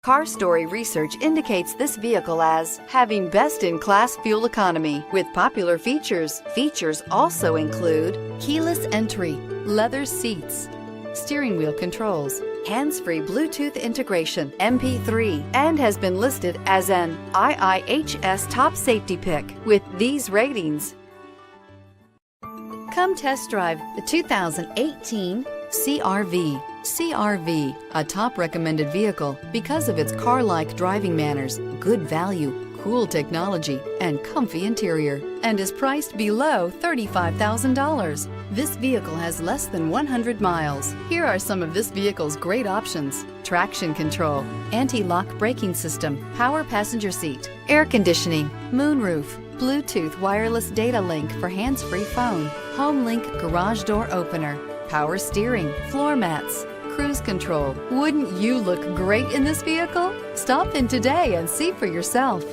Car Story research indicates this vehicle as having best-in-class fuel economy with popular features. Features also include keyless entry, leather seats, steering wheel controls, hands-free Bluetooth integration, MP3, and has been listed as an IIHS top safety pick with these ratings. Come test drive the 2018 CR-V. CR-V, a top recommended vehicle because of its car-like driving manners, good value, cool technology, and comfy interior, and is priced below $35,000. This vehicle has less than 100 miles. Here are some of this vehicle's great options: traction control, anti-lock braking system, power passenger seat, air conditioning, moonroof, Bluetooth wireless data link for hands-free phone, home link garage door opener, power steering, floor mats, cruise control. Wouldn't you look great in this vehicle? Stop in today and see for yourself.